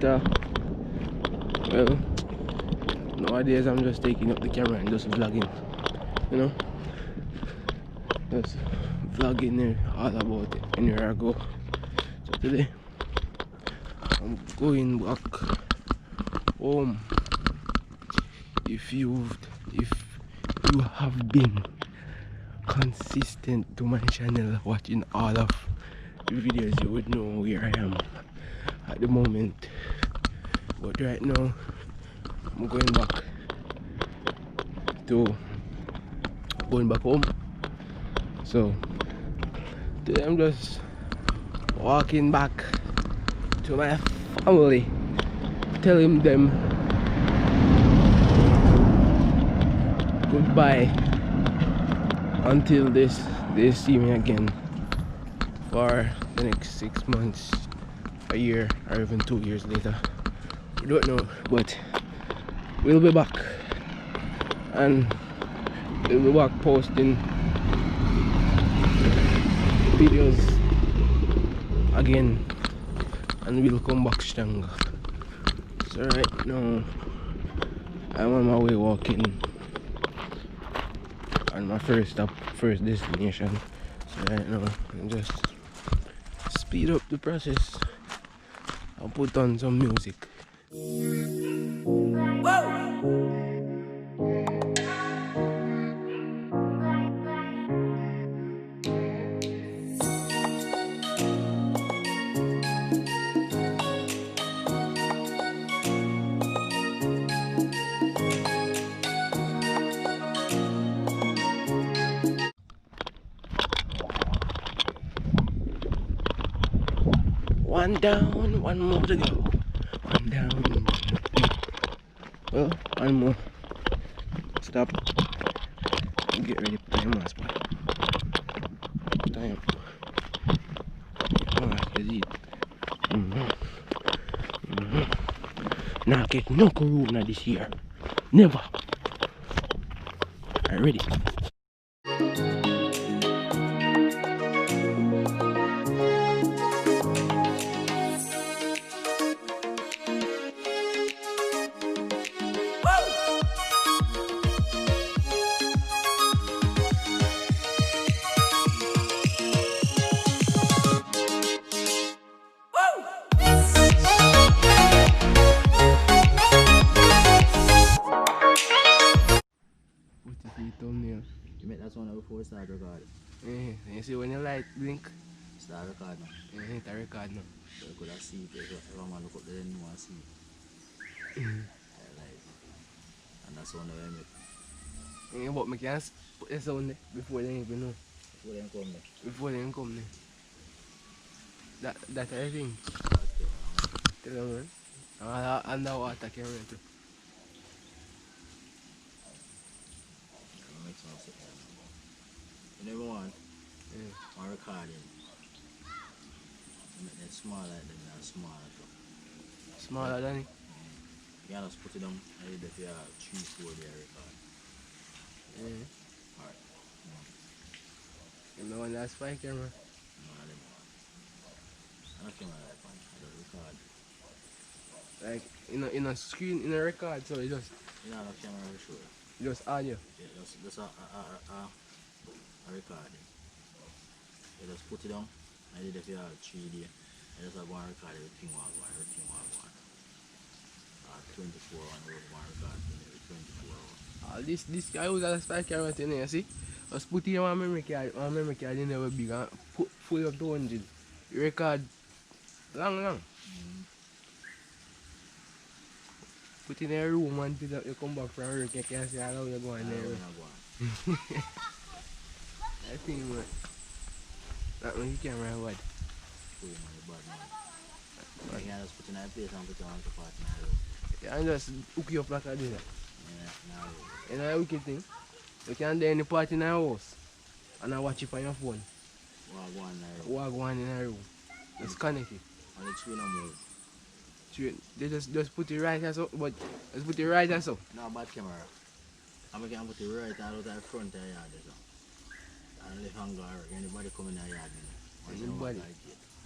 Twitter. Well, nowadays I'm just taking up the camera and just vlogging, you know, just vlogging there all about it anywhere I go. So today I'm going back home. If you have been consistent to my channel watching all of the videos, you would know where I am at the moment. But right now I'm going back home. So today I'm just walking back to my family, telling them goodbye until they see me again for the next 6 months, a year, or even 2 years later. We don't know, but we'll be back, and we'll be back posting videos again, and we'll come back stronger. So right now I'm on my way walking on my first destination. So right now I'm just speed up the process. I'll put on some music. One down, one more to go. One down, one more to go. Well, one more. Stop. Get ready for time on spot. Time. Oh, that's it. Now get no corona this year. Never. Alright, ready. Thumbnail. You make that one before we start recording. You see when you light blink? Start recording. It's a record now. So you could have seen it. If I want to look up there, you want to see it. Like, and that's one I make. But I can't put the sound there before they even know. Before they come there. Before they come there. That's everything. Tell them, man. Underwater camera too. You never want one recording. You make them smaller than that, smaller too. Smaller than it? You can just put it down and you have 3-4 there record. Alright. You know when that's spy camera? No, I don't. I don't camera like one. I don't record. Like in a screen, in a record, so you just... You don't have camera for sure. Just audio? Yeah, just a recording. You just put it down, and if you have 3D, you just have one record, everything will go, 24 hours, one record, 24 hours. This guy was a spy camera thing, you see? Just put in one memory card in there big and put full up to 100. You record long. Put in a room and you come back from work, you can see how you're going there. I think what? That one you can't ride what? You can just put in a place and put it on the partner. You can just hook you up like I do that. Yeah, you know that wicked thing? You can do any party in our house and I watch it on your phone. Walk one in a room. Just connect it. And the train move. They just put it right as up, but just put it right as up. No bad camera. I can put it right out of the front of the yard. And left hand guard, anybody come in the yard. Anybody.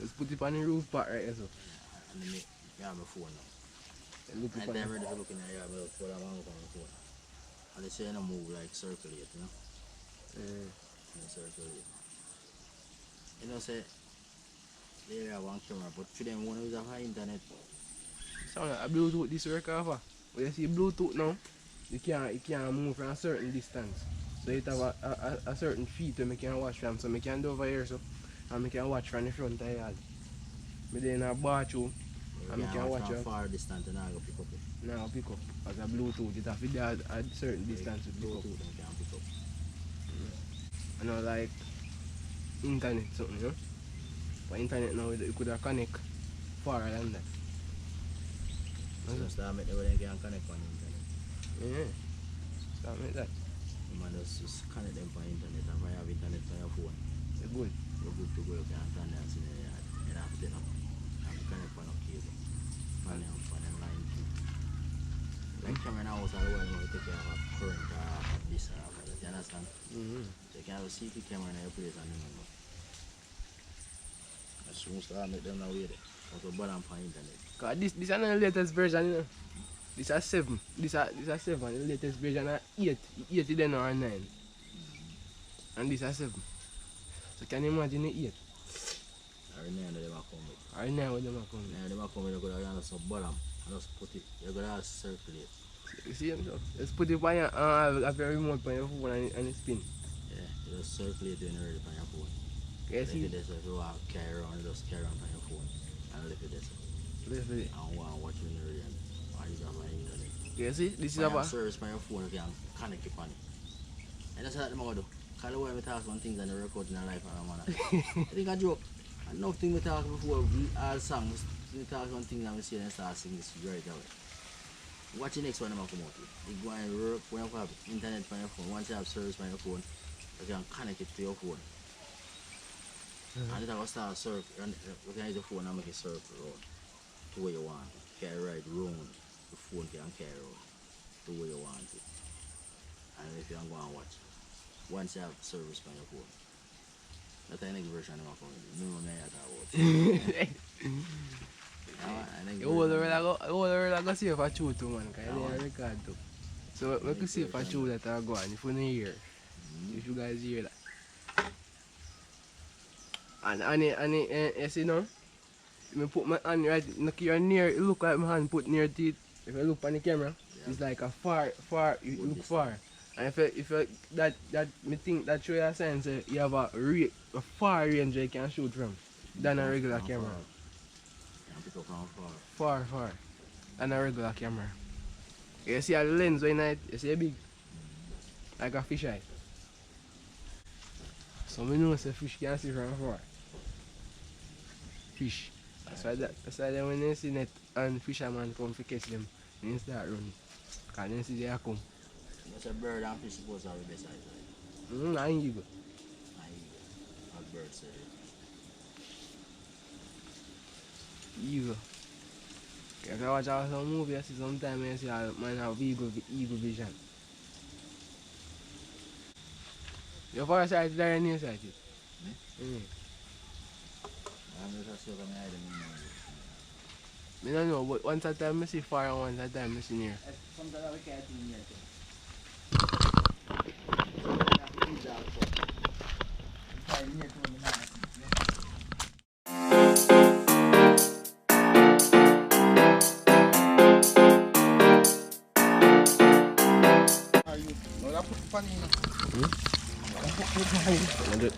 Just put it on the roof part right as up. Yeah, and Yeah, my phone now. Look And upon then it. ready to look in there, but what I'm on the phone. And they say no move like circulate, you know? Circulate. You know, say they have one camera, but for them one who's have internet. Sound like a Bluetooth this work over. When you see Bluetooth now, you can't move from a certain distance. So it have a certain feet where you can watch from. So I can do over here so and I can watch from the front of the yard. I in a bathroom and I can watch from from far distance and I go pick up it. now pick up as a Bluetooth. It have to be at a certain distance to pick up. Bluetooth and can pick up. I know like internet something, you know? But internet now you could have connect far than that. So start make them can connect on the internet. Yeah. Start make that. You man just connect them on the internet and if you have internet on your phone, It's good. you're good to go, you can turn that in the yard. You don't have to connect on a cable. On them line too. Like camera now is all the way you take care of a current or this or that. You understand? So you can have a CP camera in your place and then go. As soon as I make them now with it. Also balance on the internet. Cause this is not the latest version, you know. This is 7. This is 7. The latest version is 8. 8 is then or 9. And this is 7. So can you imagine the 8? Or 9 that they will come with. Or 9 what they will come with. 9 they will come with, you could have some balance and just put it, you could have circulate. You see him so? Just put it on your have your remote on your phone and it spin. Yeah, you just circulate when you're ready on your phone. You see? If you want to carry around, just carry on your phone and leave it there. Left it. And watch when you're ready and use it on the internet. You see? This is When you about have service on your phone, you can connect it on it. And that's what I'm going to do. Because the way we talk on things and the record in our life, I think I joke. Enough things we talk before, all songs, we talk on things and we see and start singing this right away. Watch the next one I'm going to come out with. You go and work when you have internet on your phone. Once you have service on your phone, you can connect it to your phone. And it will start circle, and you can use the phone and make it circle around to where you want it. Carry right round, the phone can carry around to where you want it. And if you don't go and watch, once you have service on your phone, that's the next version I'm going to do. No, I talk about. You hold the go see if I chew too, man, because I record too. So we can see if I chew that I go on, if you don't hear. If you guys hear that. And you see now, if I put my hand right near, it look like my hand put near to it. If I look on the camera, it's like a far, you look far. And if you that me think that show you a sign say you have a far range you can shoot from than a regular camera. Far. Than a regular camera. You see a lens when it, you see a big, like a fish eye. So I know say fish can see from far. Fish. That's why when they see net and fisherman come to catch them, they start running. Because they see they come. That's a bird and fish supposed to have the best eyes. I eagle. A bird say Eagle. If you watch some movie, you see sometimes you see a man have eagle vision. Your first sight there and you sight it? I don't know, but once a time I see far and once a time I see near. Sometimes we can't see near.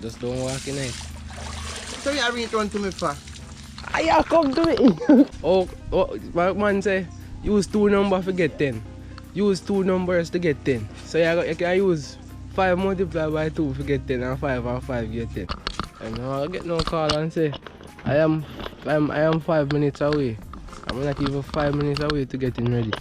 Just don't walk in it. So you return to me for? I come to me. oh, my man say, use 2 numbers to get 10. Use 2 numbers to get 10. So you can use 5 multiplied by 2 to get 10 and 5 and 5 get 10. And now I get no call and say, I am 5 minutes away. I'm not even 5 minutes away to getting ready.